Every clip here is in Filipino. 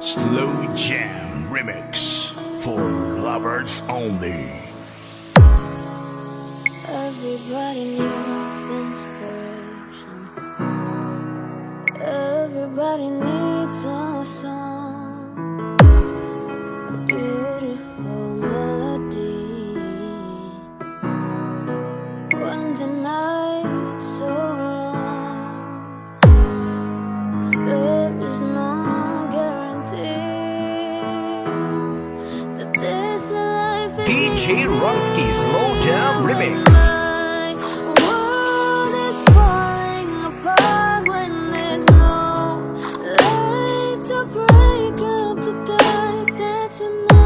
Slow Jam Remix for lovers only. Everybody needs inspiration. Everybody needs a song, a beautiful melody. When the night's so long, 'cause there is no guarantee that this life is DJ Ronski Slow Jam Remix. world is falling apart when there's no light to break up the dark. That's when I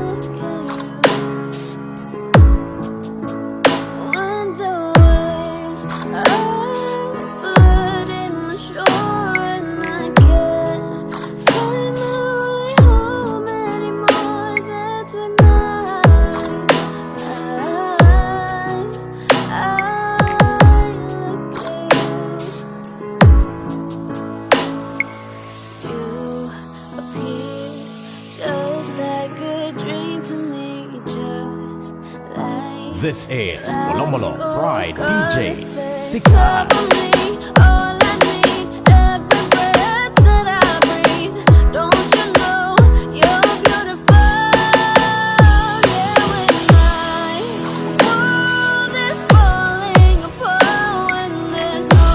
look at you. When the waves are flooding the shore and I can't find my way home anymore, that's when I look at you. You appear just like a dream to me, just like This is Molomolo Pride DJs. Sikat. cover me, all I need, every breath that I breathe. Don't you know you're beautiful? Yeah, when my world is falling apart, when there's no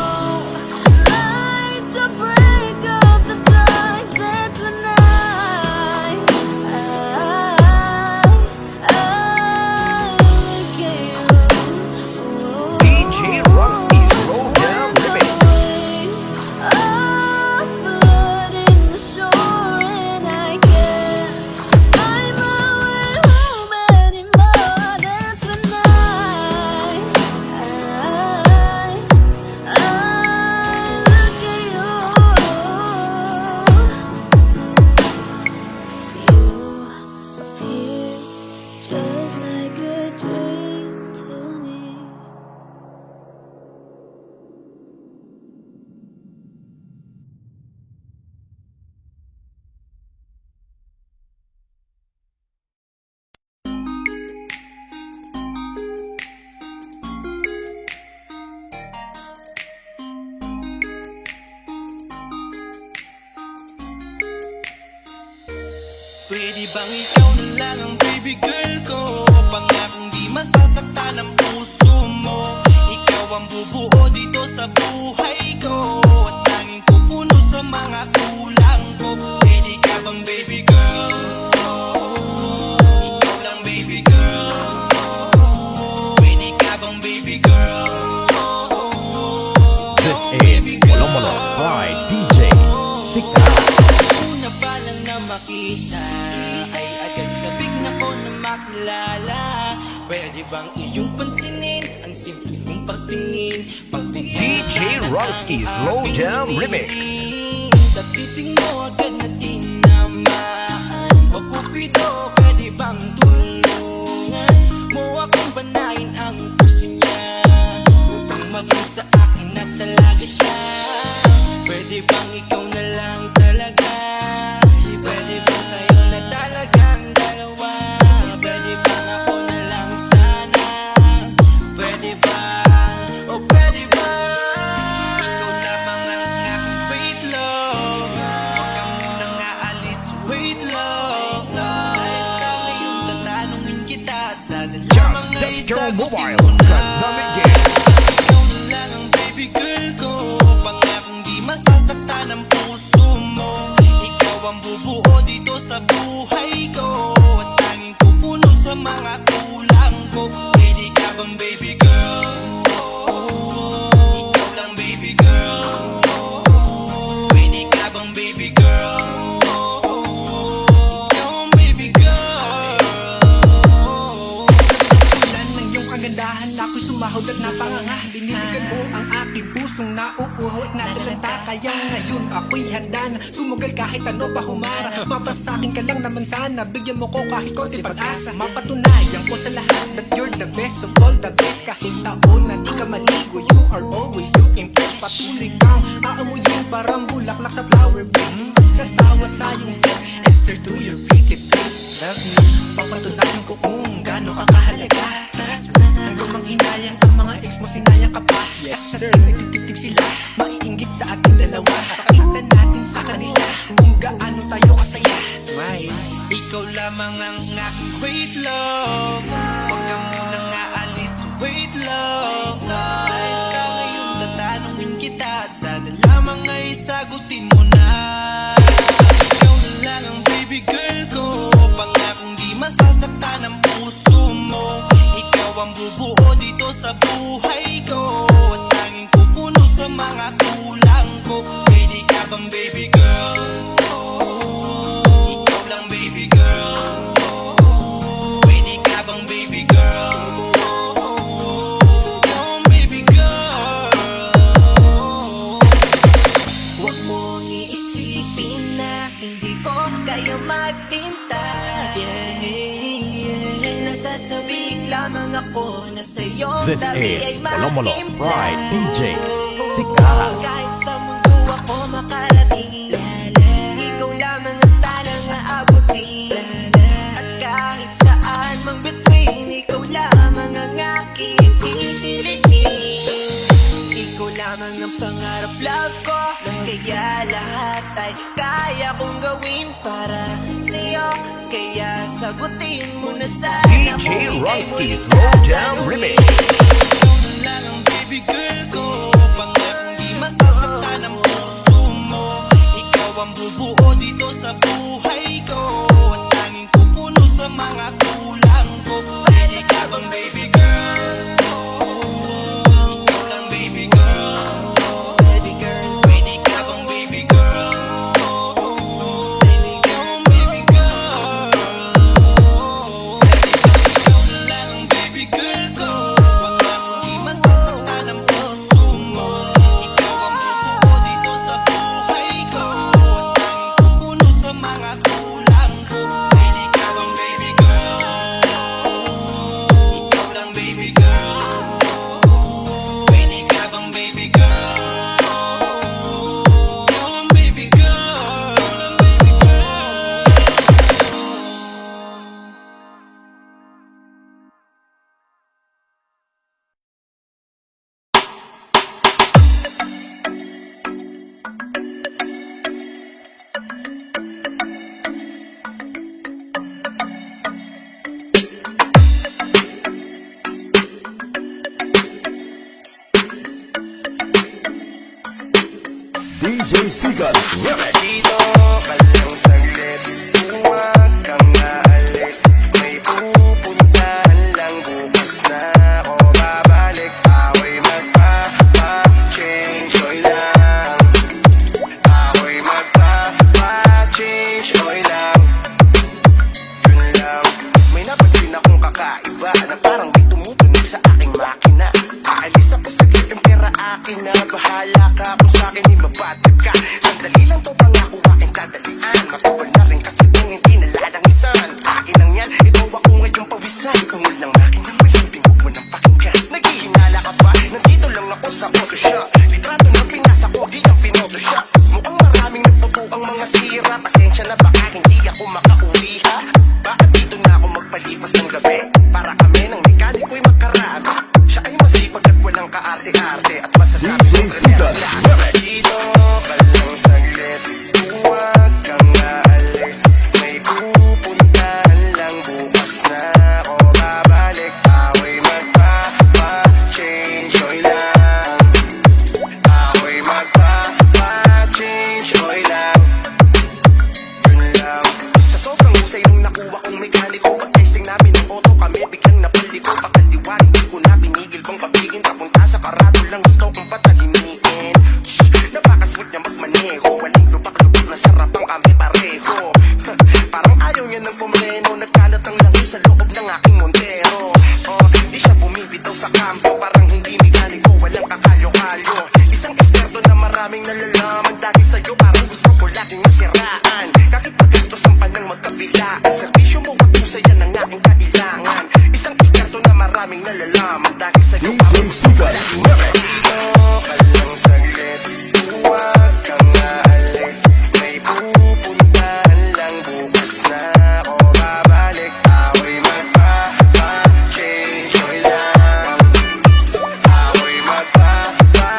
light to break up the dark, that's when I look at you. DJ Ronski Slow Jam Remix. Just like a dream to me. Pwede bang ikaw na lang ang baby girl ko? Pangakong di masasaktan ang puso mo. Ikaw ang bubuo dito sa buhay ko, at tanging pupuno sa mga kulang ko. Pwede ka bang baby girl? Ikaw lang baby girl. Pwede ka bang baby girl? This is Molomolo Pride DJs. Sikat. Una pa lang na makita ay agad sabik na ko na makilala. Pwede bang iyong pansinin ang simple kong pagtingin? DJ Ronski Slow Jam Remix. Sa titing mo agad na tinamaan. O Cupido, pwede bang tulungan mo akong banayin ang puso niya, upang maging sa akin na talaga siya? Pwede bang ikaw na lang talaga? Pwede bang tayo na talagang dalawa? Pwede bang ako na lang sana? Pwede ba? O pwede ba? Ikaw lamang ang aking wait love. Huwag ka munang aalis, wait love. Dahil sa ngayon tatanungin kita, at sana Just lamang ay Disco sagutin Mobile. mo na. Kanamigin. Ikaw na lang ang baby girl ko, pangakong di masasaktan ang puso mo. Ikaw ang bubuo dito sa buhay ko, at tanging pupuno sa mga kulang ko. Pwede ka bang baby girl? Ikaw lang baby girl. Pwede ka bang baby girl? Ikaw ang baby girl. Ulan ng iyong kagandahan, ako'y sumahod at napanganga. Diniligan mo ang aking pusong nauuhaw at natalanta. Kaya ngayon ako'y handa na sumugal kahit ano pa humara. Mapasakin ka lang naman sana, bigyan mo ko kahit konti pag-asa. Mapatunayan ko sa lahat that you're the best of all the best. Kahit taon na di ka maligo, you are always looking fresh. Pati sir. Nagtitig sila, maiinggit sa ating dalawa. Pakita natin sa kanila kung gaano tayo kasaya. Smile. Ikaw lamang ang aking great love. Huwag ka munang aalis, wait love. Dahil sa ngayon tatanungin kita at sana lamang ay sagutin mo na. Ikaw na lang ang baby girl ko, pangakong di masasaktan ang puso mo. Ikaw ang bubuo dito sa buhay ko, at tanging pupuno sa mga kulang ko. Pwede ka bang baby girl? Ikaw lang baby girl. Pwede ka bang baby girl? Ikaw ang baby girl. Huwag mong iisipin na hindi ko kaya magpinta. Nasasabik lamang ako na sa'yo This tabi ay is Molomolo maimpla. Pride DJs. Sikahan. Kahit sa mundo ako makarating, ikaw lamang ang talang aabutin. At kahit saan mang bituin, ikaw lamang ang aking pipiliin. Ikaw lamang ang pangarap, love ko, kaya lahat ay kaya kong gawin para sa'yo. Kaya sagutin mo na sana DJ kung Ronski ika'y Slow Down Remix. ikaw na lang ang baby girl ko, pangakong di masasaktan ang puso mo. Ikaw ang bubuo dito sa buhay ko, at tanging pupuno sa mga kulang ko. Pwede ka bang baby girl? Ikaw lang baby girl. Baby girl, pwede ka bang baby girl? Baby girl, baby girl. Ikaw na lang ang baby girl ko, pangakong di masasaktan ang puso mo. Ikaw ang bubuo dito sa buhay ko, at tanging pupuno sa mga kulang ko. Pwede ka bang baby girl? Ikaw lang baby girl. Pwede ka bang baby girl? Ikaw ang baby girl. Baby girl. DJ Sigal Remix. Dito ka lang saglit, huwag kang aalis. May pupuntahan lang, bukas na ako babalik. Ako'y magpapa-change, oy lang. Ako'y magpapa-change, oy lang. Yun lang. May napansin akong kakaiba na parang may tumutunog sa aking makina. Aalis ako saglit, yung pera akin na. Bahala ka kung sa'kin ay mabatid ka. Sandali lang to, pangako aking dadalian. Matagal na rin kasi kung hindi nalalangisan. Akin lang yan, ito ako ngayong pawisan. Kung walang akin ang malambing, huwag mo nang pakinggan. Naghihinala ka ba? Nandito lang ako sa Photoshop. Litrato na pinasa ko, di ang pinotoshop. Mukhang maraming nagputo ang mga sira. Pasensya na baka hindi ako makauwi ha. Bakit dito na ako magpalipas ng gabi? Para kami ng mekaniko'y magkarami. Siya ay masipag at walang kaarte-arte. At masasabi DJ kong Sigal remera. Dito ka lang saglit, huwag kang aalis. May pupuntahan lang, bukas na ako babalik. Ako'y magpapa-change, oy lang. Ako'y magpapa-change, oy lang. Yun lang. Sa sobrang husay nung nakuha kong mekaniko, pag-testing namin ng auto kami, biglang napaliko. Pagkaliwa, hindi ko na pinigil bang pabigin. Papunta sa karado lang, gusto kong patahimikin. Shhh, napakasweet niya magmaneho. Walang lubak-lubak na sarap ang kami pareho. Parang ayaw niya ng pumreno. Nagkalat ang langis sa loob ng aking Montero. Oh, di siya bumibitaw sa kampo. Parang hindi mekaniko, walang kakalyo-kalyo. Isang eksperto na maraming nalalaman. Dahil sa'yo parang gusto ko laging masiraan. Kahit magastos ang panang magkabilaan. Servisyo mo at usay yan ang aking kailangan. Isang eksperto na maraming nalalaman. Dahil sa'yo DJ parang gusto ko Sigal laging Remix. dito ka lang saglit, huwag kang aalis. May pupuntahan lang, bukas na ako babalik. Ako'y magpapa-change, oy lang. Ako'y magpapa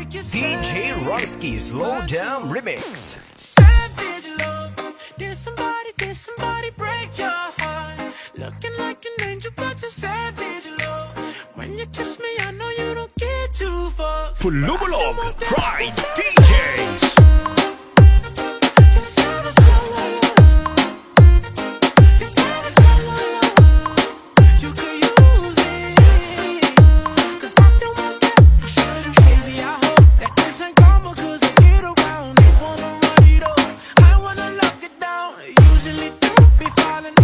make you DJ Ronski Slow Jam Remix. savage love. Did somebody break your heart? Looking like an angel, but you're savage love. When you kiss me, I know you don't get two fucks. Pulubulog Pride DJs. You're savage love. You're savage love. You could use it, 'cause I still want that. Baby, I hope that this ain't karma, 'cause I get around. They wanna run it up, I wanna lock it down. Usually do be falling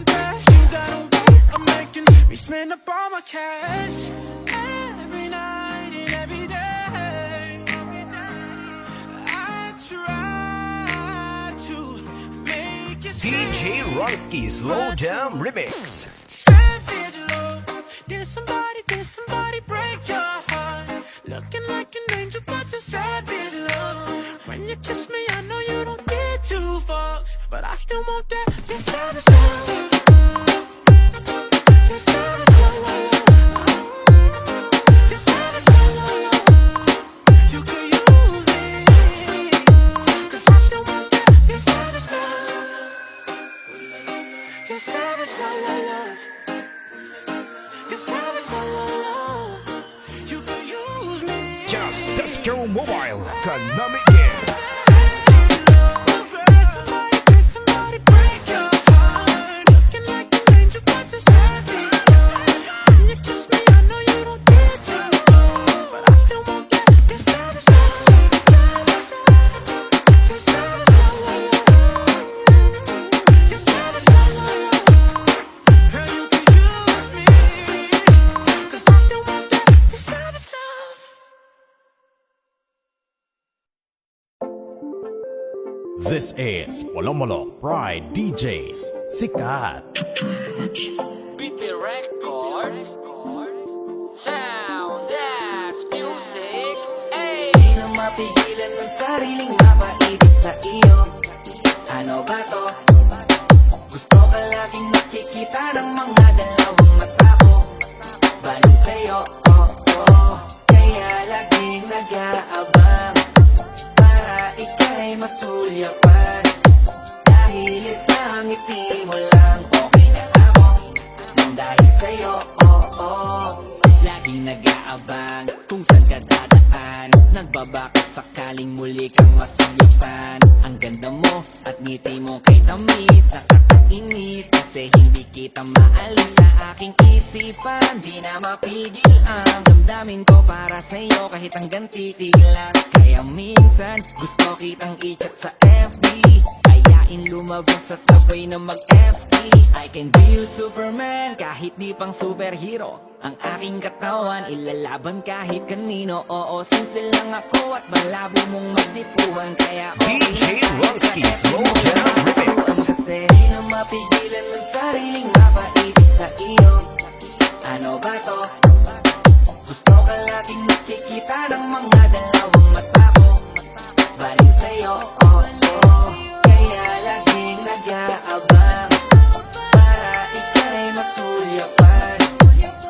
fast. You got a way of making me spend up all my cash. Every night and every day, I try to make you DJ Ronski Slow Jam Remix. savage love. Did somebody break your heart? Looking like an angel, but you're savage love. When you kiss me, I know you don't get two fucks, but I still want that. You're savage love. You're savage love. You're savage love. You could use it, 'cause I still want that. You're savage love. You're savage love. You're savage love. You could use me. Just Disco Mobile Kanami Game. Somebody break your heart. Looking like an angel, but you're savage. When you kiss me, I know you don't get to, but I still want that. You're savage love. You're savage love. You're savage love. Girl, you could use me, 'cause I still want that. You're savage love. This is Polomolo Pride DJs. Sikat. BT Records. Sound Dash Music. Ay! Di na mapigilan ng sariling mapaibig sa iyo. Ano ba to? Gusto ka laging nakikita ng mga dalawang mata ko. Bali sa'yo, oh, oh. Kaya laging nag-aabang para ika'y masulyapan. Dahil isang ngiti mo lang, okay na ako. Nang dahil sa'yo, oh, oh. Laging nag-aabang kung saan ka dadaan. Nagbabaka sakaling muli kang masulyapan. Ang ganda mo at ngiti mo kay tamis. Nakakainis kasi hindi kita maalis sa aking isipan. Di na mapigil ang damdamin ko para sa'yo kahit hanggang titilat. Kaya minsan gusto kitang i-chat sa FB. Kayain lumabas at sabay na mag-FT. I can be your Superman kahit di pang superhero. Ang aking katawan ilalaban kahit kanino. Oo, simple lang ako at malabo mong magdipuan. Kaya DJ Ronski Slow Jam Remix. kasi di na mapigilan ng sariling mapaibig sa iyo. Ano ba to? Gusto ka laging nakikita ng mga dalawang mata ko. Balik sa'yo, oh, oh. Kaya laging nag-aabang para ika'y masulyapan.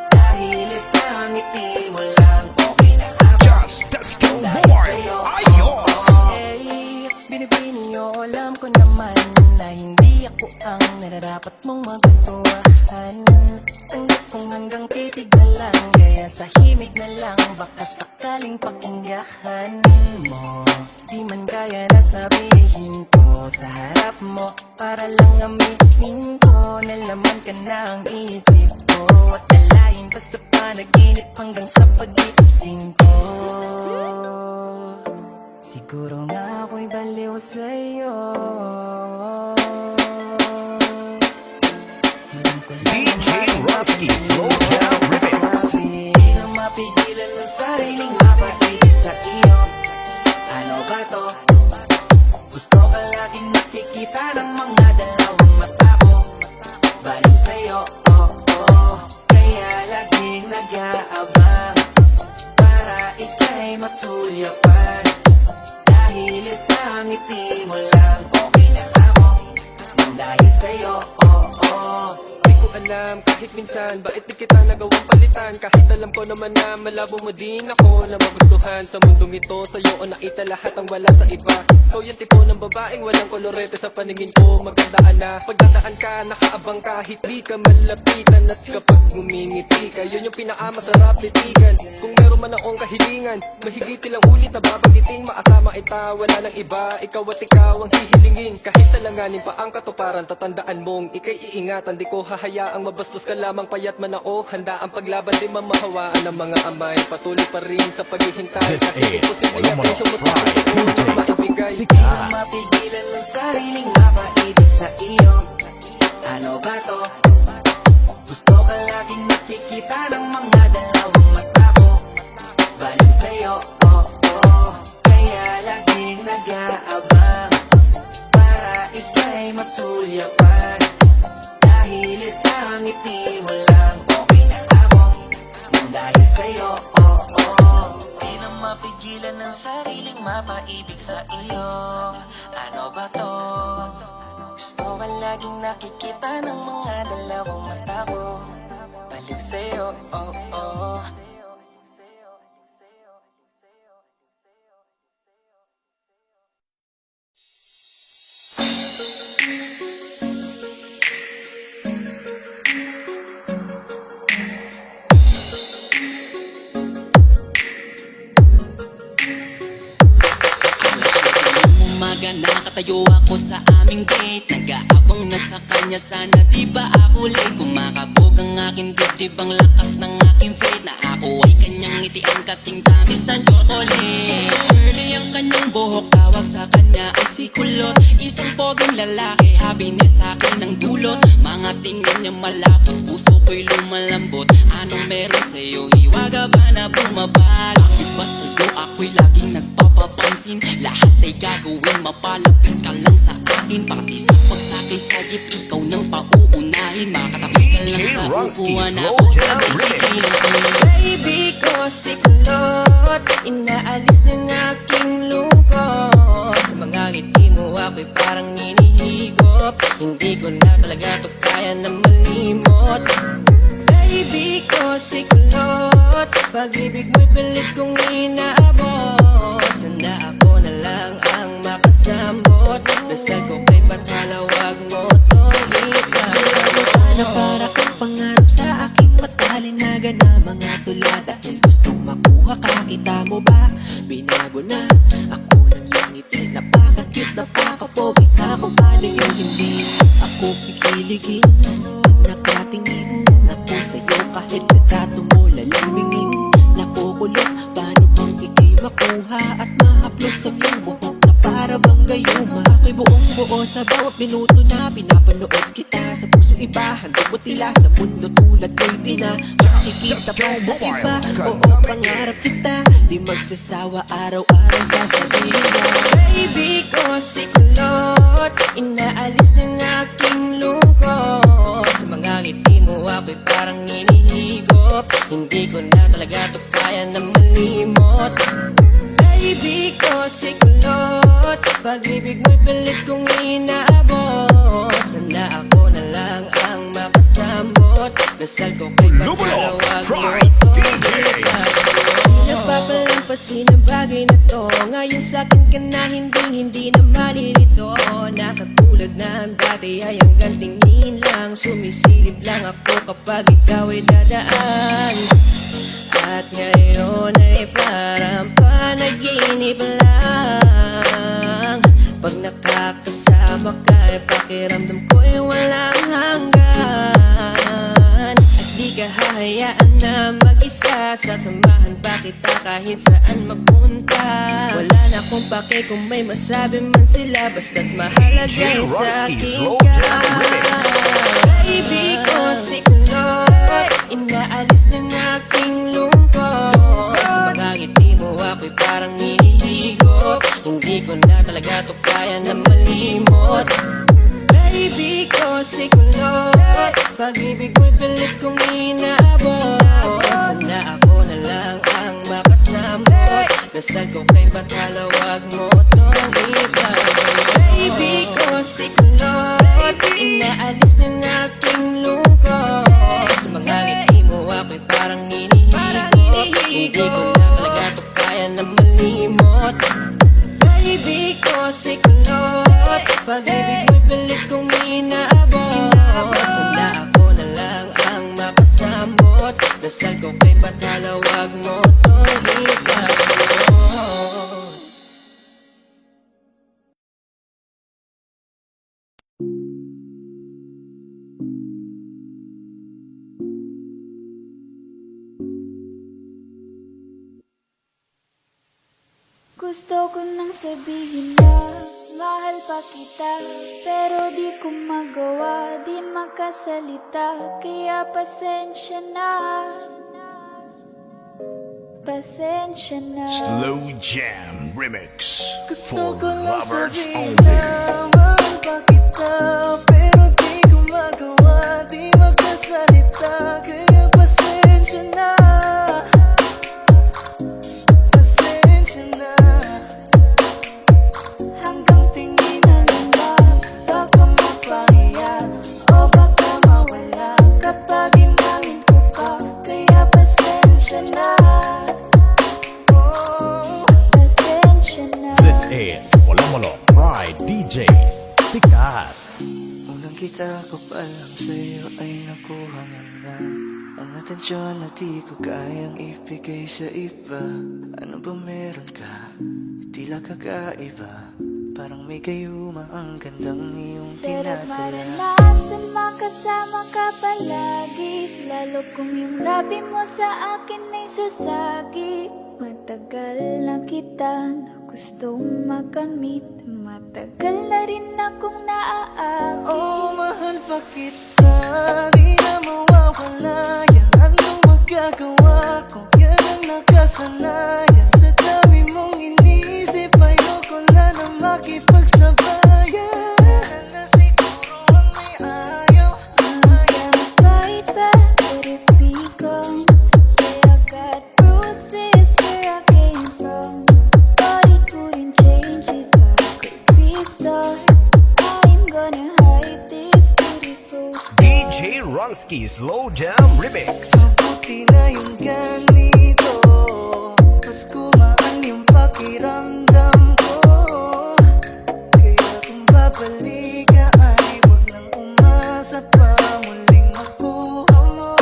Dahil isang ngiti mo lang, okay na ako. Just Disco Mobile. Ayos. Eh, binibini nyo, alam ko naman na hindi ako ang nararapat mong magustuhan. Tanggap kong hanggang titig na lang, kaya sa himig na lang, baka sakaling pakinggahan mo. Di man kaya na sabihin ko sa harap mo, para lang aminin ko na laman ka na ang isip ko. At dalayin pa sa panaginip hanggang sa pag-iising ko. Siguro nga ako'y baliw sa'yo. DJ Ronski Slow Jam Remix. Di na mapigilan ng sariling mapaibig sa iyo. Ano ba to? Gusto ka laging nakikita ng mga dalawang mata ko. Balik sa'yo, oh, oh. Kaya laging nag-aabang para ika'y masulyapan. Dahil isang ngiti mo lang, okay na ako. Nang dahil sa'yo, oh, oh. Di ko alam kahit minsan. Bakit di kita nagawang palitan? Kahit alam ko naman na malabo mo din ako na magustuhan. Sa mundong ito, sa'yo o nakita lahat ang wala sa iba. Ikaw yung tipo ng babaeng walang kolorete sa paningin ko. Magandaan na pagdadaan ka, nakaabang kahit di ka malapitan. At kapag ngumingiti ka, yun yung pinakamasarap titigan. Kung meron man akong kahilingan, mahigit ilang ulit na babanggiting. Maasama ita, wala nang iba, ikaw at ikaw ang hihilingin. Kahit talanganin pa ang katuparan, tatandaan mong ikay iingatan. Di ko hahayaang mabastos ka lamang, payat man ako. Handa ang paglaban, di mamahawaan ng mga amay. Patuloy pa rin sa paghihintay. This Kahit is imposible ang Phenomenal presyo mo sa akin, Pride kung DJ maibigay. Sika. Mapigilan ng sariling mapaibig sa iyo. Ano ba to? Gusto ka laging nakikita ng mga dalawang mata ko. Balik sa'yo, oh oh. Kaya laging nag-aabang para ika'y masulyapan. Dahil isang ngiti mo lang, okay na ako. Nang dahil sa'yo, oh oh. Di na mapigilan ng sariling mapaibig sa iyo. Ano ba to? Gusto ka laging nakikita ng mga dalawang mata ko. Baliw sa'yo, oh oh. Umaga nakatayo ako sa aming gate. Nag-aabang na sa kanya, sana di ba ako late. Kumakabog ang aking dibdib, ang lakas ng aking faith. Na ako ay kanyang ngitian kasing tamis ng chocolate. Curly ang kanyang buhok, tawag sa kanya ay si Kulot. Isang poging lalaki, happiness sa akin ang dulot. Mga tingin niya malapot, puso ko'y lumalambot. Anong meron sa'yo, hiwaga ba na bumabal? Bakit ba sa'yo ako'y laging nagpapapansin? Lahat ay gagawin, mapalapit ka lang sa akin. Pati sa pagsakay sa jeep, ikaw nang pauunahin. Makatabi ka lang DJ sa Rusky, upuan, Slow ako Jam Remix. Baby ko si Kulot, inaalis ng aking lungkot. Sa mga ngiti mo ako'y parang hinihigop. Hindi ko na talaga to kaya na malimot. Baby ko si Kulot, pag-ibig mo'y pilit kong inaabot. Sana ako na lang ang makasambot. Dasal ko kay Bathala, wag mo tong ikaw. Na para kang pangarap sa aking matalinagan na mga tula. Dahil gustong makuha ka, kita mo ba? Binago na ako ng iyong ngiti. Napaka-cute, napaka-pogi ka kung paano yung hindi ako pikiligin. Nakatingin na po sa'yo kahit nagkatumula lamingin. Nakukulot, paano bang ikay makuha at mahaplos ang iyong buhok na para bang gayuma. Ako'y buong buo sa bawat minuto na pinapanood kita. Sa puso iba, handog mo tila sa mundo tulad ko'y tina. Makikita pa sa iba, oo pangarap kita. Di magsasawa araw-araw sasabihin na Baby ko si Kulot, inaalis ng aking lungkot. Sa mga ngiti mo ako'y parang hinihigop. Hindi ko na talaga to kaya na malimot. Baby ko si Kulot, pag-ibig mo'y pilit kong inaabot. Sana ako na lang ang makasambot. Dasal ko kay Bathala, Lumulog wag mo Pride itong DJs. Napapalampasin ang bagay na to. Ngayon sa'kin ka na hindi na malilito. Nakatulad na ang dati ay hanggang tingin lang. Sumisilip lang ako kapag ikaw ay dadaan. At ngayon ay parang panaginip lang. Pag nakakasama ka ay pakiramdam ko'y walang hanggan. At di ka hahayaan na mag-isa. Sasamahan pa kita kahit saan mapunta. Wala na akong pake kung may masabi man sila. Basta't mahalaga DJ ay Rusky, sa'kin Slow ka. Jam Remix. Baby ko si Kulot, inaalis ng aking lungkot. Sa mga ngiti mo ako'y parang hinihigop. Hindi ko na talaga to kaya na malimot. Baby ko si Kulot, pag-ibig mo'y pilit kong inaabot. Sana ako na lang ang makasambot. Dasal ko kay Bathala, wag mo tong ipagod. Baby ko si Kulot, inaalis ng aking lungkot. Gusto ko nang sabihin na mahal pa kita, pero di ko magawa, di makasalita. Kaya pasensya na, pasensya na. Slow Jam Remix for Gusto ko lang lovers sabihin only. na mahal pa kita, pero di ko magawa, di magkasalita. Kaya pasensya na, pasensya na. Hanggang tinginan na, baka mapahiya o baka mawala kapag inamin ko pa. Kaya pasensya na, oh, Pasensya na. This is Walang Pride DJs Sikat. unang kita ko pa lang sa'yo ay nakuha mo na ang atensyon na di ko kayang ibigay sa iba. Ano ba meron ka? Tila kakaiba, parang may gayuma ang gandang iyong Sarap tinatala. maranasan makasama ka palagi, lalo kung yung labi mo sa akin ay sasagi. Matagal na kitang gustong makamit, matagal na rin akong naaakit. Oh, mahal pa kita, di na mawawala yan. Anong magagawa ko? Yan ang nakasanayan. Sa dami mong inisip, ayoko na na makipagsabayan. Na siguro ang may ayaw. Can fight back, but if we come, yeah, I got bruises where I came from. But it wouldn't change if I could restart. I'm gonna hide this beautiful DJ Ronsky Slow Jam Remix. Mabuti na yung ganito, mas kumaan yung pakiramdam ko. Kaya kung babalik ka ay wag nang umasa pa muling makuha mo.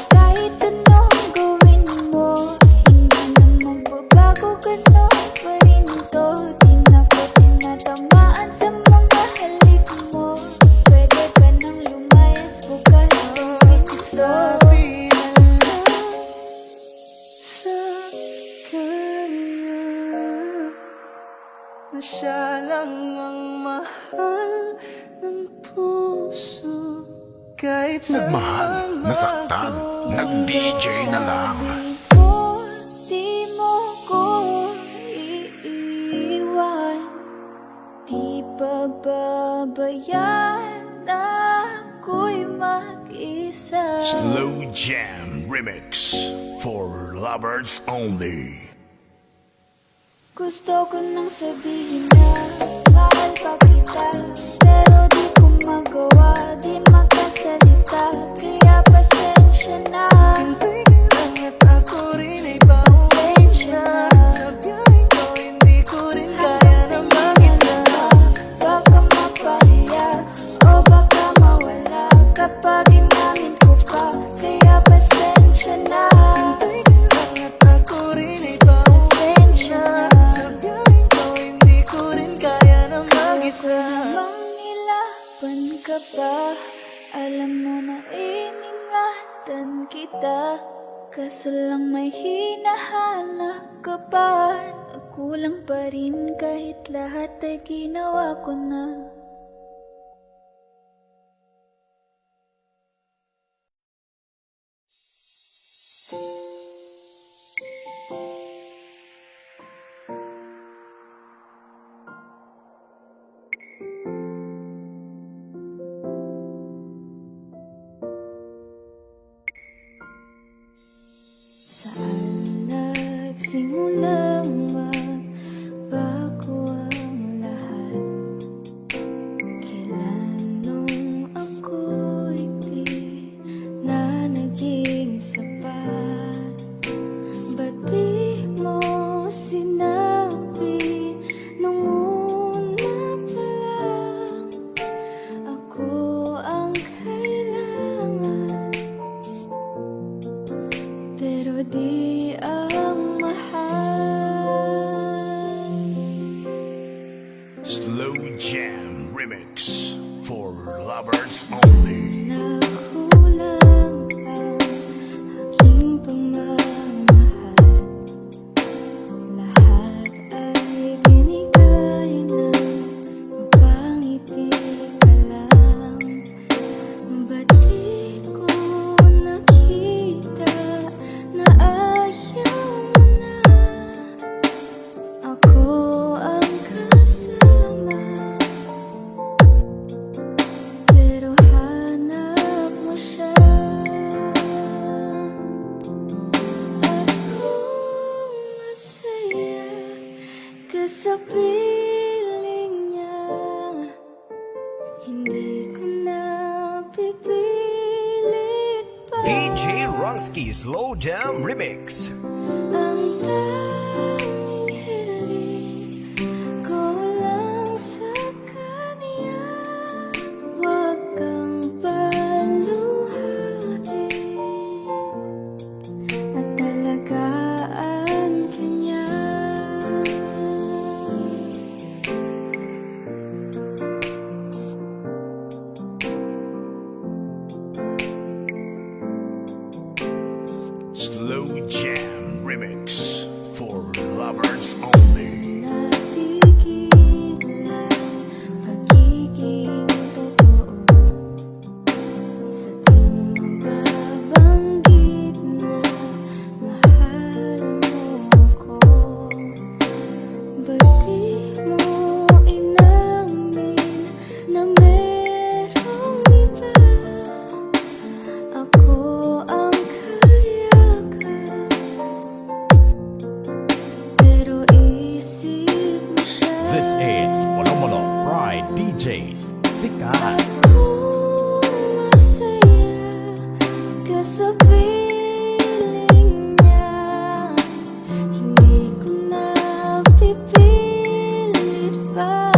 kahit anong gawin mo, hindi na magbabago, ganun pa rin to. Di na ko tinatamaan sa mga halik mo. Pwede ka nang lumayas bukas sa pinto. Sabi na lang sa kanya na siya lang ang mahal ng puso. Kahit Nagmahal, nasaktan, nag-DJ na lang. Di mo ko iiwan, di pababayaan ako'y mag-isa. Slow Jam Remix for lovers only. Gusto ko nang sabihin na mahal pa kita, pero di ko magawa, di makasalita. Kaya pasensya na, Kantay ka lang at ako rin ay pauwi na. Sa biyahe ko hindi ko rin kaya na mag-isa. baka mapahiya o baka mawala kapag inamin ko pa. Kaya pasensya na, Kantay ka lang at ako rin ay pauwi na. Sa biyahe ko hindi ko rin kaya na mag-isa. namang ilaban ka pa. Alam mo na iningatan kita, kaso lang may hinahanap ka pa. Nagkulang pa rin kahit lahat ay ginawa ko na. Saan nagsimulang magbago ang lahat? Kailan nung ako'y di na naging sapat? Ba't di mo sinabi nung una pa lang ako ang kailangan? Pero di ang mahal. Slow Jam Remix for lovers only. Nakulang ang aking pagmamahal. Lahat sa piling niya. Hindi ko na pipilit pa. DJ Ronsky Slow Jam Remix. Ang tanging hiling ko lang sa kanya. Huwag kang paluhain at talagaan ka niya. Slow Jam Remix for lovers only. Natigilan pagiging totoo sa tuwing mababanggit na mahal mo ko. Ba't di mo inamin na merong iba? Ako ang kayakan, pero isip mo siya. This is Molomolo Pride DJs. Sikat. Kung masaya ka sa piling niya, hindi ko na pipilit pa.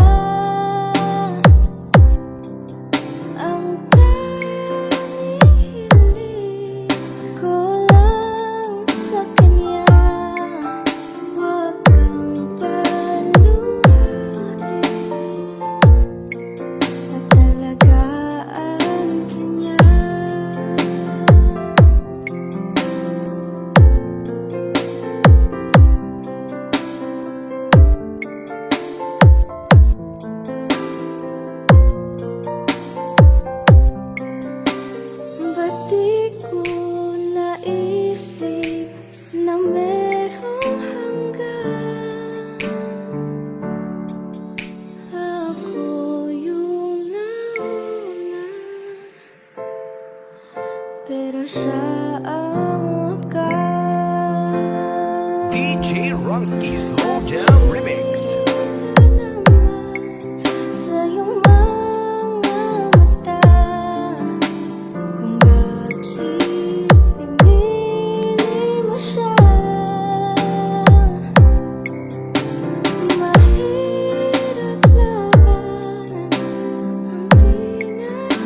Ang tanging hiling ko lang sa kanya. Huwag kang paluhain at talagaan ka niya. Ba't di ko naisip na merong hanggan? Ako yung nauna, pero siya ang wakas. DJ Ronsky Slow Jam Remix. Sa iyong mga mata, kung bakit pinili mo siya. Mahirap labanan ang tinahanan.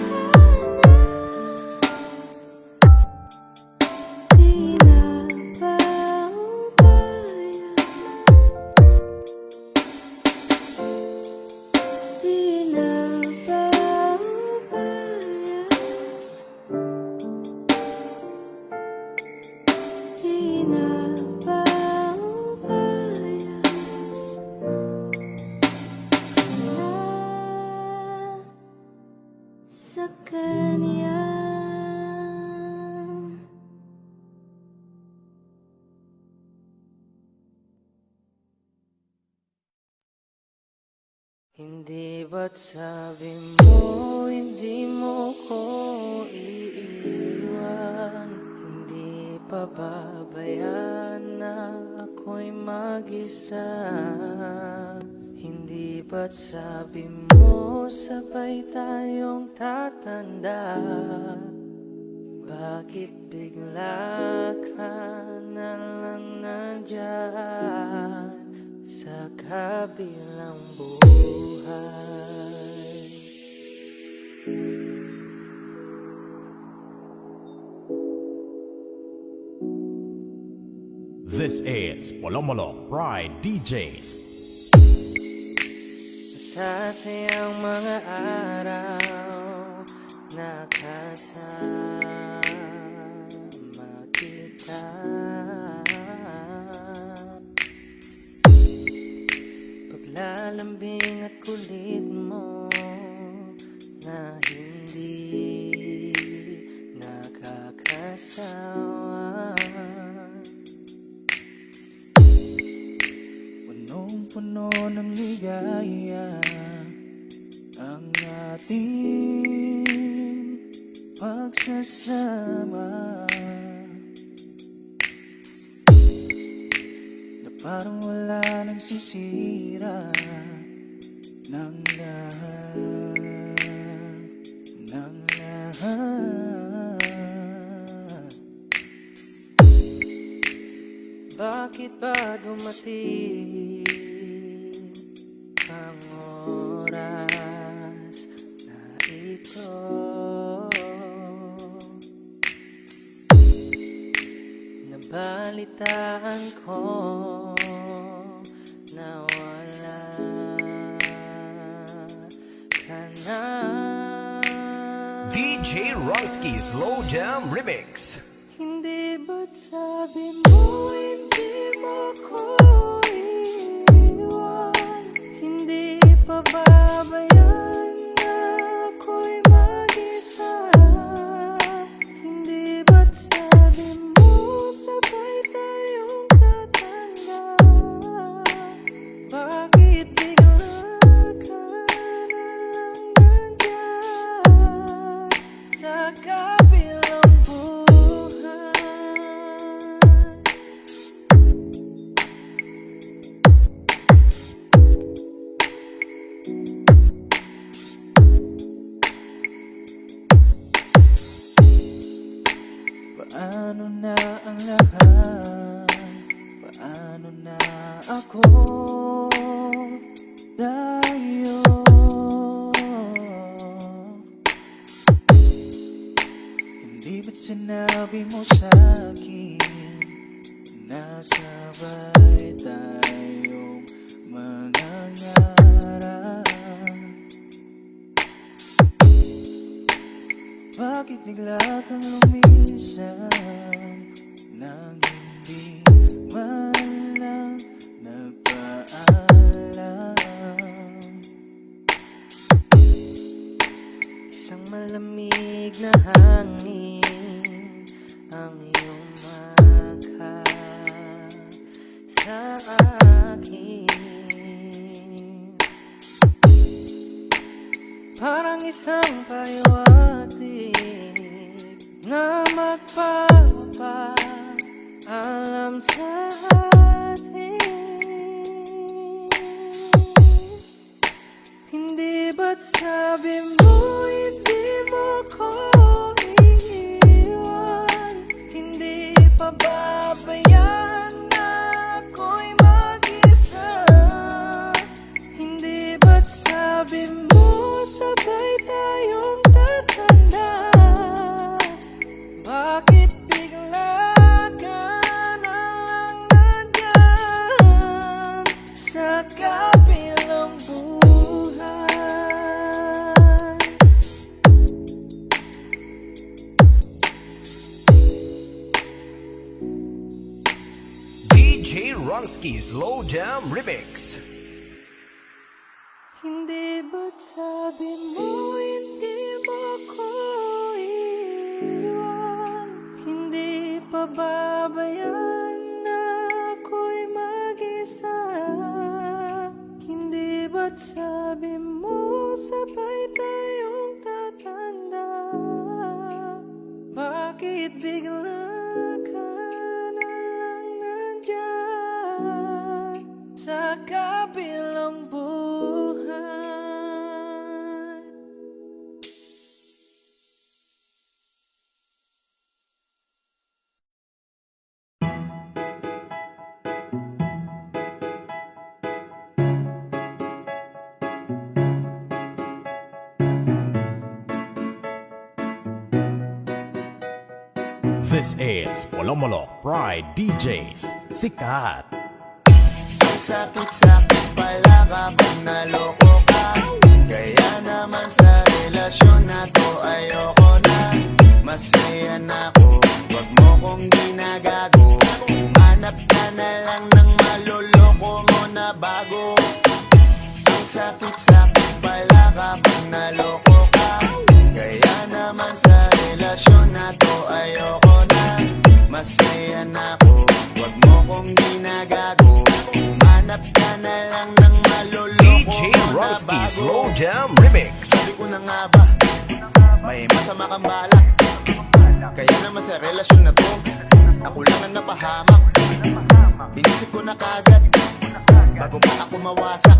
Di na paubaya, di na paubaya, di na paubaya. Sa kanya. Hindi ba't sabi mo hindi mo ko iiwan? Hindi pababayaan na ako'y mag-isa. Hindi ba't sabi mo sabay tayong tatanda? Bakit bigla ka na lang nandyan sa kabilang buhay? This is Molomolo Pride DJs. Masasayang mga araw na kasama kita. Paglalambing at kulit mo na hindi nakakasawa. Punong-puno ng ligaya ang ating pagsasama. Parang wala nang sisira ng lahat, ng lahat. Bakit ba dumating ang oras na ito? Nabalitaan ko na wala ka na. DJ Ronski Slow Jam Remix. Hindi ba't sabi mo hindi mo ko iiwan? Hindi pa babayaan na ako'y mag-isa? Hindi ba't sabi mo sabay tayong tatanda? Bakit bigla ka na lang nandyan sa kabilang buhay? Paano na ang lahat? Paano na ako? Tayo hindi ba't sinabi mo sa'kin na sabay tayong mangangarap? Bakit bigla kang lumisan nang hindi man lang nagpaalam? Isang malamig na hangin ang iyong maka sa akin. Parang isang pahiwatig na magpapaalam sa atin. Hindi ba't sabi mo hindi mo ko iiwan? Hindi pa babayaan na ako'y mag-isa? Hindi ba't sabi mo sabay tayong tatanda? Bakit bigla ka na lang nandyan sa kabilang buhay? DJ Ronski Slow Jam Remix. Hindi ba't sabi mo hindi mo ko iiwan? Hindi pa babayaan na ako'y mag-isa? Hindi ba't sabi mo sabay tayong tatanda? Bakit bigla ka na lang nandyan sa kabilang buhay? This is Polomolo Pride DJs. Sikat. Sakit-sakit pala kapag naloko ka. Kaya naman sa relasyon na to ayoko na. Masaya na ako, wag mo kong ginagago. Humanap ka na lang ng maloloko mo na bago. Ang sakit-sakit pala kapag naloko ka. Kaya naman sa relasyon na to ayoko na. Masaya na ako, wag mo kong ginagago. Humanap ka na lang ng maloloko DJ mo na Ronski bago. Slow Jam Remix. Sabi ko na nga ba, may masama kang balak. Kaya naman sa relasyon na to, ako lang ang napahamak. Inisip ko na kagad bago pa ako mawasak.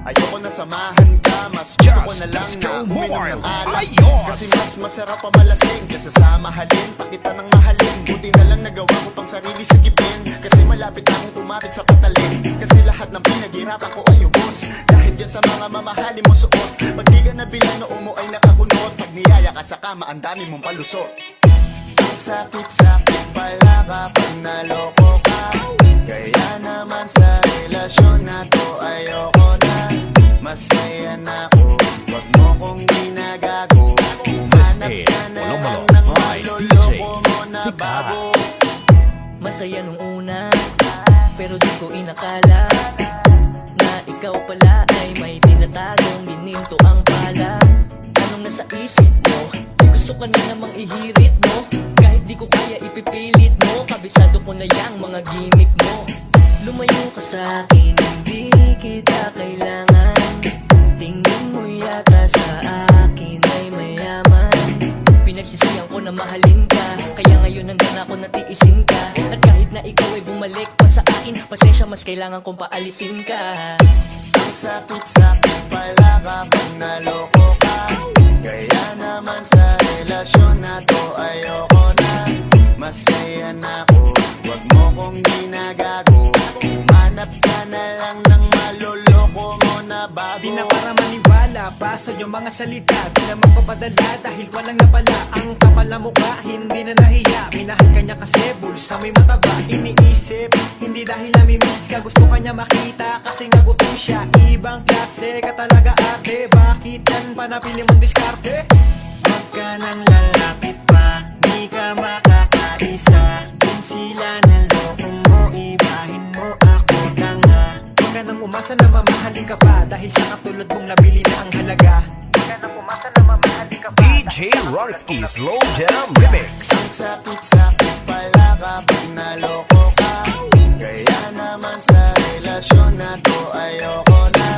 Ayoko na samahan ka, mas gusto ko na lang na uminom ng alak. Kasi mas masarap pa malasing kesa sa mahalin, pakita ng mahalin. Buti na lang nagawa ko pang sarili sigipin, kasi malapit akong tumapit sa patalin. Kasi lahat ng pinaghirapan ko ay ubos, dahil dyan sa mga mamahalin mo suot. Pag di ka nabilang noo mo ay nakakunot, pag niyaya ka sa kama ang dami mong palusot. Ang sakit-sakit pala kapag naloko ka, kaya naman sa relasyon na to ayoko na. Masaya na ako, wag mo kong ginagago. Hanap is ka na Molomolo lang ng by maloloko mo na DJs. bago. Masaya nung una, pero di ko inakala na ikaw pala ay may tinatagong gininto ang pala. Anong nasa isip mo? May gusto ka na namang ihirit mo. Kahit di ko kaya ipipilit mo, kabisado ko na yang mga gimmick mo. Lumayo ka sa akin, hindi kita kailangan. Tingin mo yata sa akin ay mayaman. Pinagsisiyan ko na mahalin ka, kaya ngayon hanggang ako natiisin ka. At kahit na ikaw ay bumalik pa sa akin, pasensya mas kailangan kong paalisin ka. Ang sakit-sakit pala kapag naloko ka, kaya naman sa relasyon na to ayoko na. Masaya na ako, wag mo kong ginagago. Umanap ka na lang ng maloloko mo na bago. Di na para maniwala pa sa iyong mga salita, di na magpapadala dahil walang napala. Ang kapal na mukha, hindi na nahiya. Minahal ka niya kasi bulsa may mataba. Iniisip, hindi dahil namimiss ka, gusto ka niya makita kasi nagutom siya. Ibang klase ka talaga ate, bakit yan pa napili mong diskarte? Huwag ka nang lalapit pa, di ka makakaisa. Kung sila naloko mo, ibahin mo ako tanga. Huwag ka nang umasa na mamahalin ka pa, dahil sa katulad mong nabili na ang halaga. Huwag ka nang umasa na mamahalin ka pa, DJ Ronski Slow Jam Remix. Ang sakit-sakit pala kapag naloko ka, kaya naman sa relasyon na to ayoko na.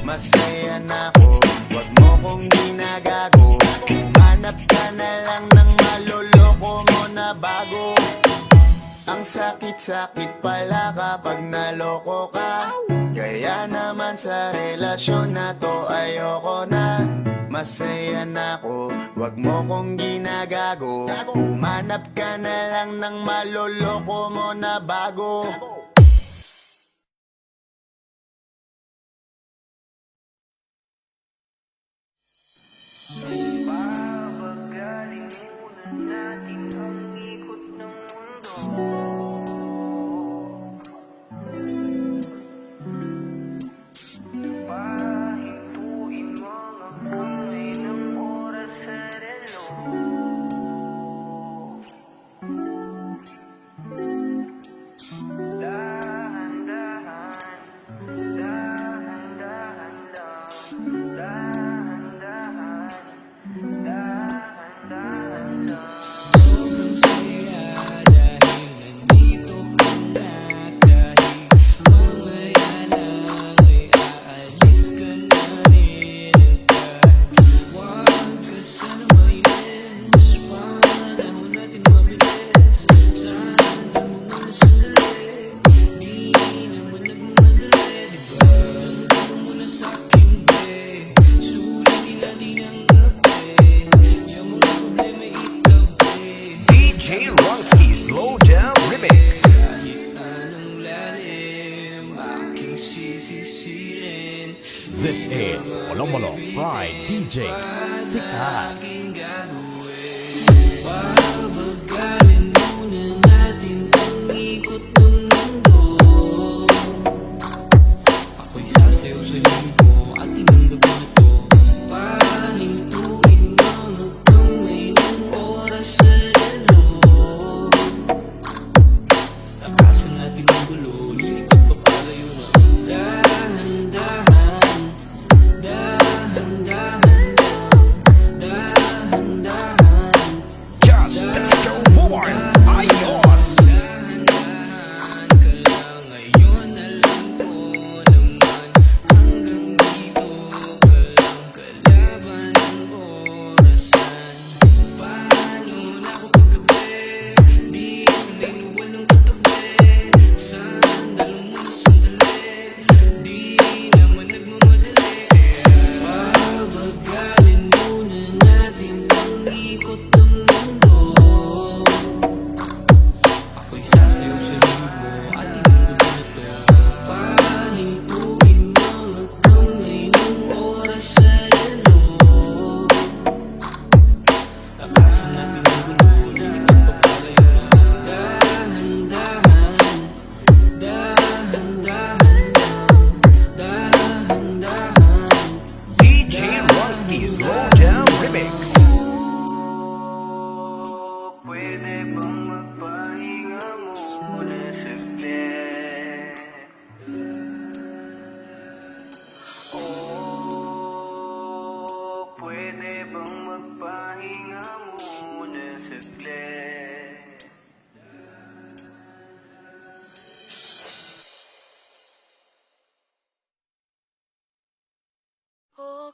Masaya na ako, wag mo kong ginagago. Hanap ka na lang ng maloloko mo na bago. Ang sakit-sakit pala kapag naloko ka, kaya naman sa relasyon na to ayoko na. Masaya na ako, wag mo kong ginagago. Humanap ka na lang ng maloloko mo na bago. DJ Ronski Slow Jam Remix. This is Molomolo by DJs. Sikat. Ako'y sasayaw sa libo at inang gabi na to. Pahintuin mga kamay ng oras sa relo. Takasan natin ang gulo, lilipad pa palayo na. Dahan-dahan, dahan-dahan lang, dahan-dahan. Just a snowboard. Ayon.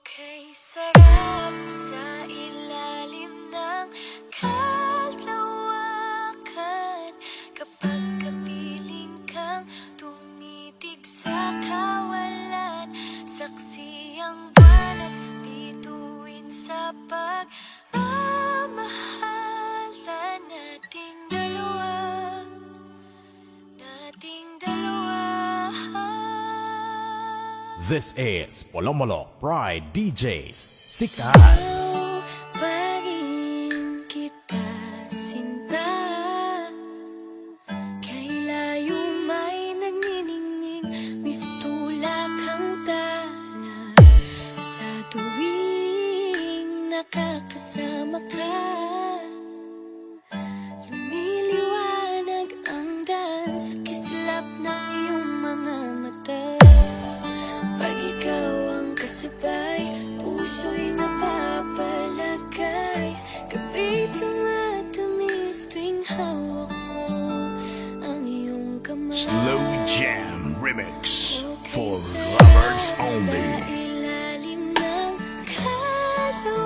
Okay, sarap sa ilalim ng kalawakan kapag kapiling kang tumitig sa kawalan. Saksi ang buwan at bituin sa pagmamahalan nating dalawa, nating dalawa. This is Polomolo Pride DJs. Sikat. Pa rin kita sinta, kay layo may nagniningning, mistula kang tala sa tuwing nakakasama ka. Lumiliwanag ang daan sa kislap ng iyong mga mata. Pag ikaw ang kasabay, puso'y napapalagay. Gabi tumatamis tuwing hawak ko ang iyong kamay. Slow Jam Remix for Okay, lovers sarap only. sa ilalim ng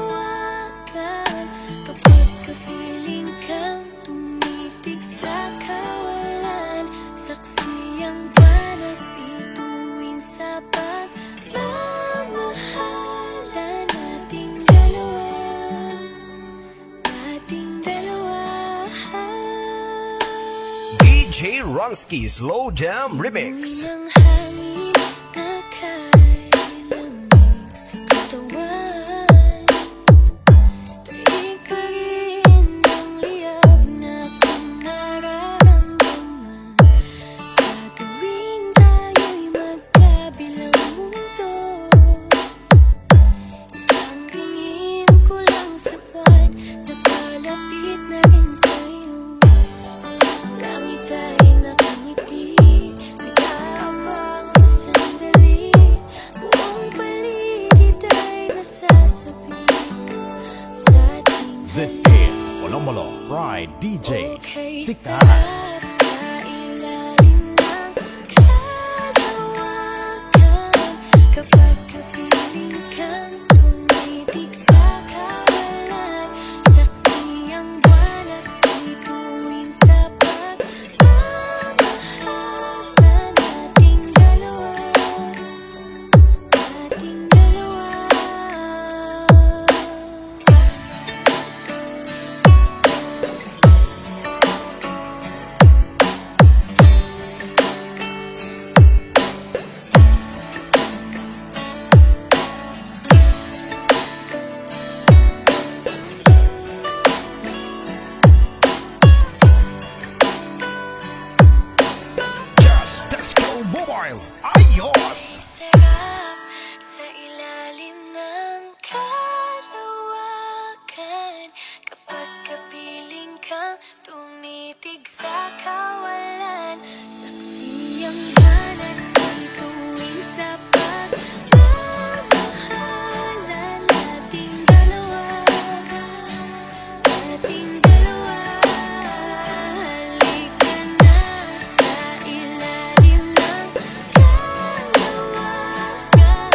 kalawakan kapag kapiling kang tumitig sa kawalan. Saksi ang buwan at bituin sa pagmamahalan nating dalawa, nating dalawa. DJ Ronsky Slow Jam Remix. Ng hangin na kailamig sa katawan, taig pa rin ang liyab na aking nararamdaman. Sa tuwing tayo'y magkabilang mundo, isang tingin ko lang sapat, napalapit na rin sa'yo. Langit ay nakangiti, nag-aabang sa sandali, buong paligid ay nasasabi sa ating This is Polomolo Pride DJs. Okay, Sikat. sarap sa ilalim ng kalawakan kapag kapiling kang tumitig sa kawalan. Saksi ang buwan at bituin sa pagmamahalan nating dalawa, nating dalawa. Just Disco Mobile. Ayos. Sarap sa ilalim ng kalawakan kapag kapiling kang tumitig sa kawalan. Saksi ang buwan at bituin sa pagmamahalan nating dalawa, nating dalawa. Halika na sa ilalim ng kalawakan,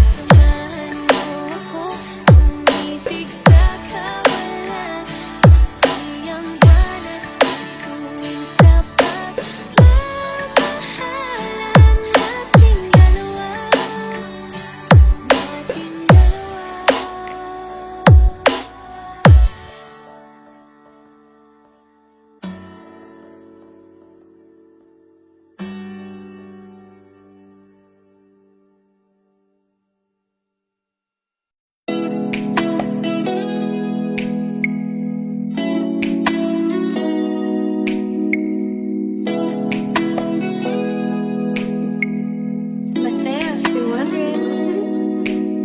samahan mo ako tumitig sa kawalan. Saksi ang buwan at bituin sa pagmamahalan nating dalawa, nating dalawa. But fans be wondering.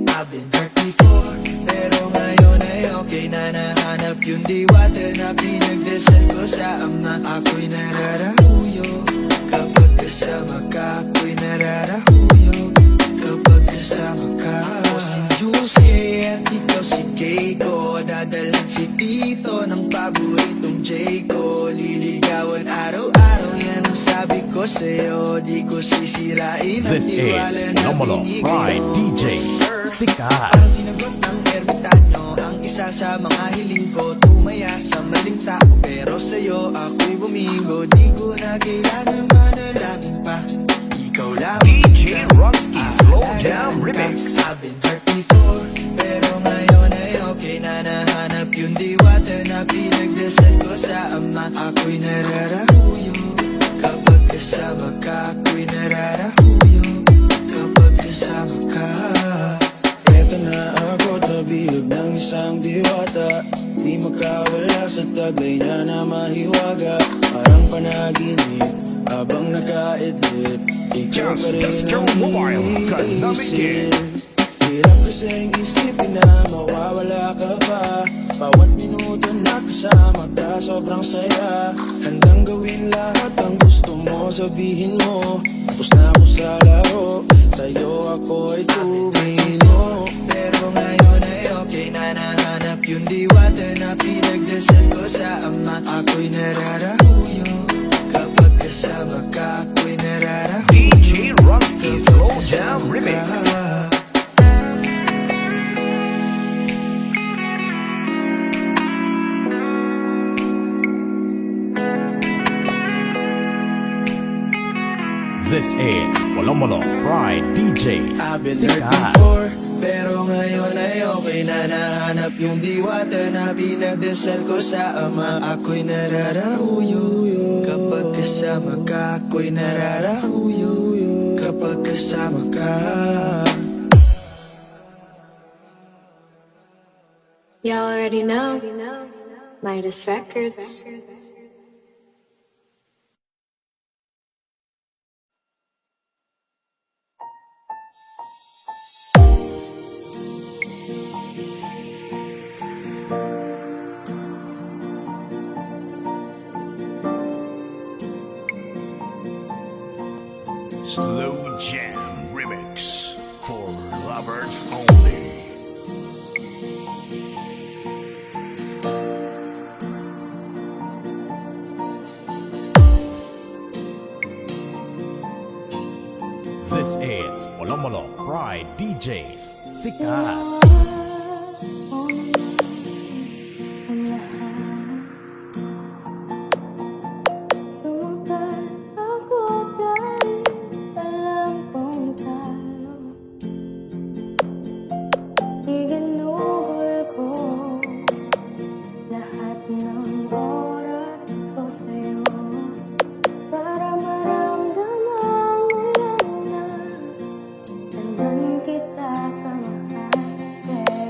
I've been hurt before, pero ngayon ay okay na. Nahanap yung diwata na pinagdasal ko sa ama. Ako'y nararahuyo kapag kasama ka. Ako'y nararahuyo kapag kasama ka. Ako si Juicy at ikaw si Keiko. Dadalan si Tito ng paboritong J ko. Liligawan araw-araw, yan ang sabi ko sa'yo. Di ko sisirain ang This is tiwala na Polomolo binigay Pride mo. DJs. sikat. Parang sinagot ng ermitanyo ang isa sa mga hiling ko. Tumaya sa maling tao pero sa'yo ako'y bumigo. Di ko na kailangan manalangin pa, ikaw lang DJ Rocksky Slow Jam Remix. I've been hurt before, pero ngayon ay okay na. Nahanap yung diwata na pinagdasal ko sa ama. Ako'y nararahuyo kapag kasama ka. Ako'y nararahuyo kapag kasama ka. Eto na ako, tabihag ng isang diwata. Di makawala sa taglay na mahiwaga. Parang panaginip habang nakaidlip. Ikaw pa rin ang iniisip. Hirap kasing isipin na mawawala ka pa. Bawat minuto na kasama ka, sobrang saya. Handang gawin lahat ang gusto mo, sabihin mo. Tapos na ako sa laro, sa'yo ako ay tumino. Pero ngayon ay okay na. Nahanap yung diwata na pinagdasal ko sa ama. Ako'y nararahuyo kapag kasama ka. Ako'y nararahuyo DJ Rocksky Slow Jam Remix. This is Molomolo Pride DJs. I've been hurt Sikat. before, pero ngayon ay okay na. Nahanap yung diwata na pinagdasal ko sa ama. Ako'y nararahuyo kapag kasama ka. Ako'y nararahuyo kapag kasama ka. You already know. Midas Records. Slow Jam Remix for lovers only. This is Molomolo Pride DJs. Sikat. Sumugal ako dahil alam kong tayo. Iginugol ko lahat ng oras ko sa'yo para maramdaman mo lang na nandun kita kamahal.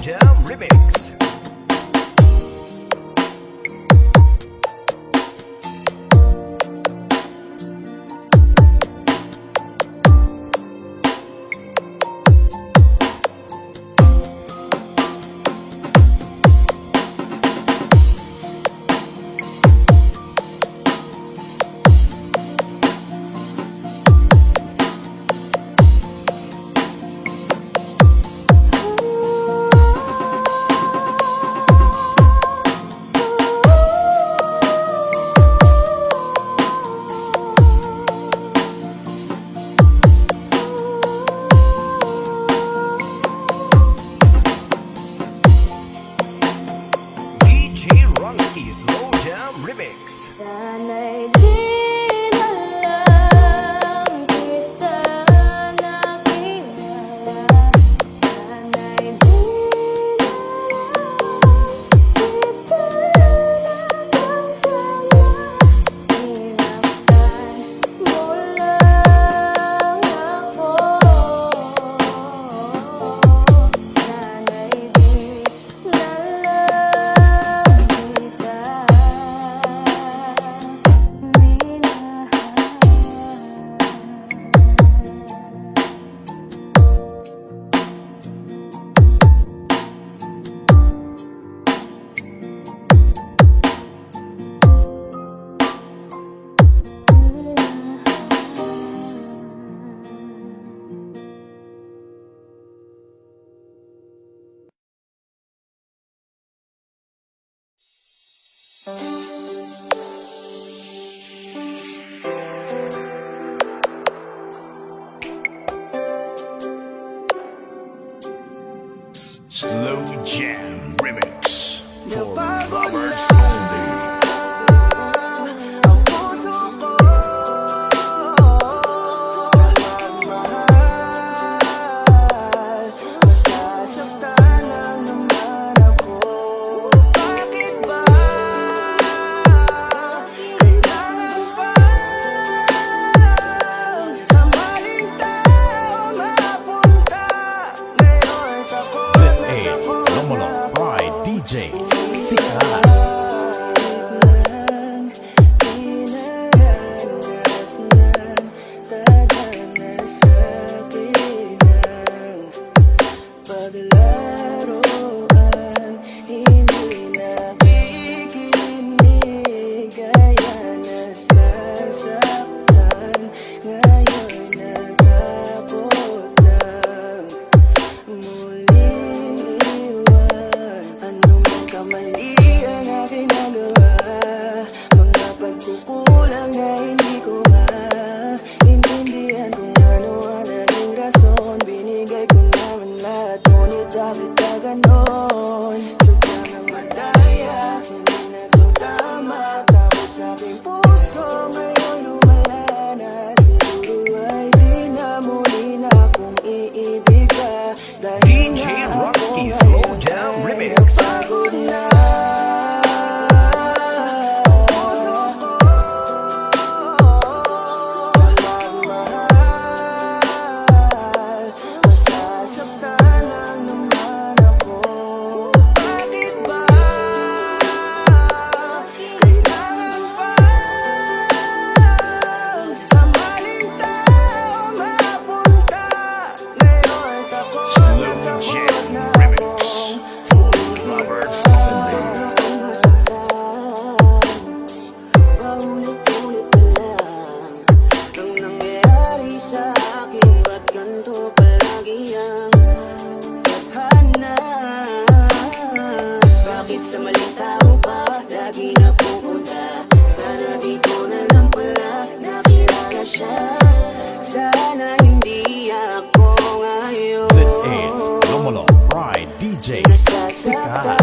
Jam Remix. DJ Ronski Slow Jam Remix. Sana'y di na lang kita nakilala. Sana'y di na lang kita nakasama. Hinaptan mo lang ako. Sana'y di na lang kita Slow Jam Remix. For lovers only. Ang puso ko magmahal, masasaktan lang naman ako. Bakit ba kailangan pa sa maling tao mapunta? Ngayon ako This is Lomolo by DJs. Sikat. Paglaruan, hindi nakikinig, kaya nasasaktan. Ngayon natakot lang muling iwan. Anumang kamali ang aking nagawa, mga pagkukulang na hindi ko maintindihan kung ano ang naging rason. Binigay ko naman lahat, ngunit bakit ka ganon? Sadyang ang madaya, hindi na to tama. Tapos sa aking puso ngayon lumala na. Siguro ay di na muli na akong iibig ka. Dahil DJ nga ako Ronski Slow Jam ay Remix. napagod na. Puso ko magmahal, masasaktan lang naman ako. Bakit ba kailangan pa sa maling tao mapunta? Ngayon ako Slow Jam Remix. For lovers only. paulit-ulit na lang ang nangyayari sa akin. Ba't ganito palagi ang tadhana? Bakit sa maling tao pa lagi napupunta? Sana dito na lang pala nakilala siya. Sana hindi ako ngayon This is Lomolo by DJs. Sikat.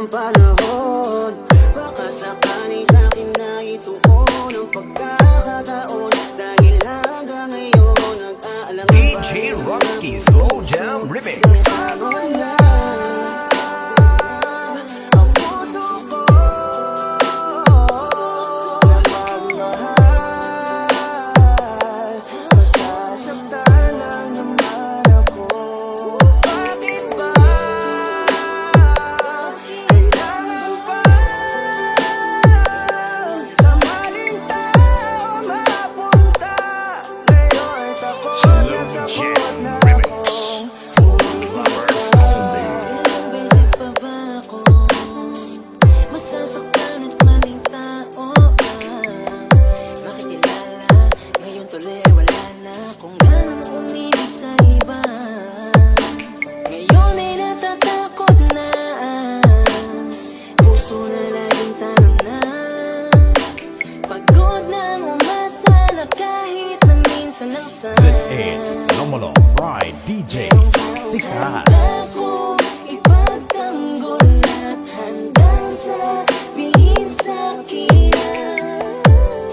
Panahon, baka sakaling sa'kin na ituon ang pagkakataon. Dahil hanggang ngayon nag-aalang DJ Ronski Slow Jam Remix. bago na ang puso ko na magmahal. Masasaktan lang naman ako. Bakit ba kailangan pa sa maling tao mapunta? Ngayon takot na takot na akong Ilang beses pa ba ako masasaktan at maling tao ka? Makikilala, ngayon tuloy ay wala na akong ganang umibig sa iba. Ngayon ay natatakot na, puso na laging tanong na. Pagod nang umasa na kahit na minsan lang sa This is Phenomenal Pride DJs. Sikat. Ako ipagtanggol at handang sabihin sa'kin na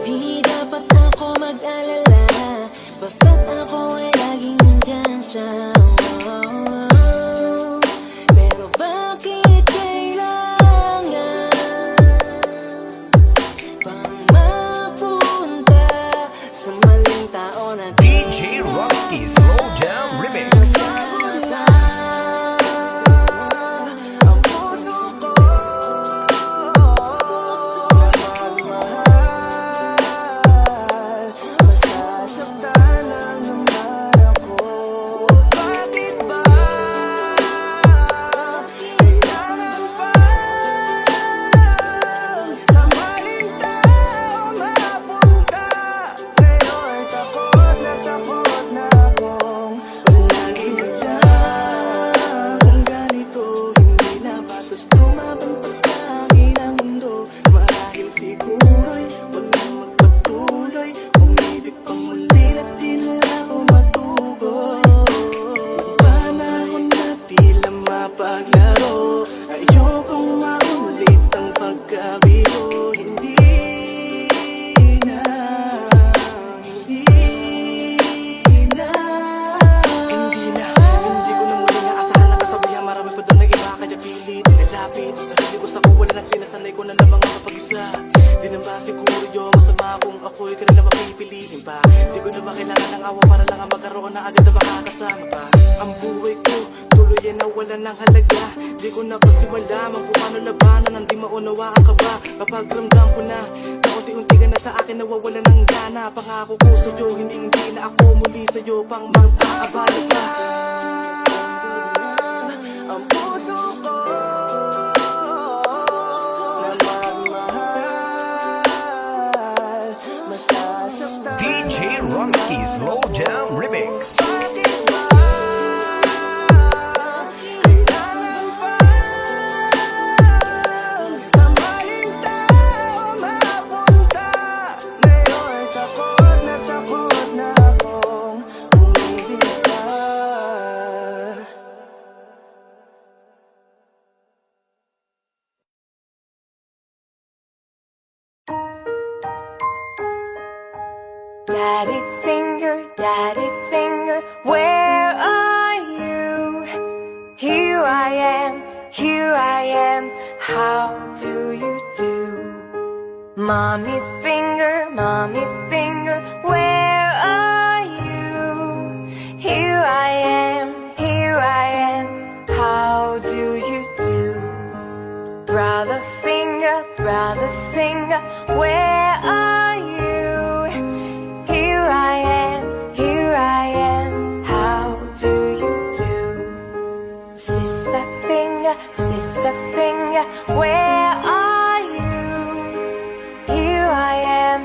di dapat ako mag-alala, basta't ako ay laging nandyan siya. Pero bakit kailangan pang mapunta sa maling tao na DJ Roski Slow Jam Remix. ang puso ko na magmahal. Masasaktan lang naman ako. Bakit ba kailangan pa sa maling tao mapunta? Ngayon takot na akong palagi bigla. Kung ganito, hindi na batas tumabang pa sa akin ang mundo. Marahil siguro'y wag nang magpatuloy, umibig pang muli na di na ako matugon. Panahon na tila mapaglaro, ayokong maulit ang pagkabigo. Hindi na, hindi ko na muli naasahan ang kasabihan. Marami pa doon na iba, kaya pilit nilalapit sa sarili ko sa kuwala ng sinasanay ko na lamang ako pag-isa. Di naman siguro yun masama kung ako'y kanila mapipiliin pa. Di ko na ba kailangan ng awa para lang ang magkaroon na agad na makakasama pa. Ang buhay ko tuloy ay nawala ng halaga. Di ko na kasi malaman kung paano labanan ang di maunawaan ka ba. Kapag ramdam ko na unti-unti ka na sa akin nawawala ng gana. Pangako ko sa'yo, hindi na ako muli sa'yo pang mag-aabala ka. Ang puso ko na magmahal. Masasaktan DJ Roski Slow Jam Remix. bakit ba kailangan pa sa maling tao mapunta? Ngayon takot na akong umibig ka. Daddy finger, where are you? Here I am, how do you do? Mommy finger, where are you? Here I am, how do you do? Brother finger, where are you? Here I am, how do you do? Sister finger, where are you? Here I am,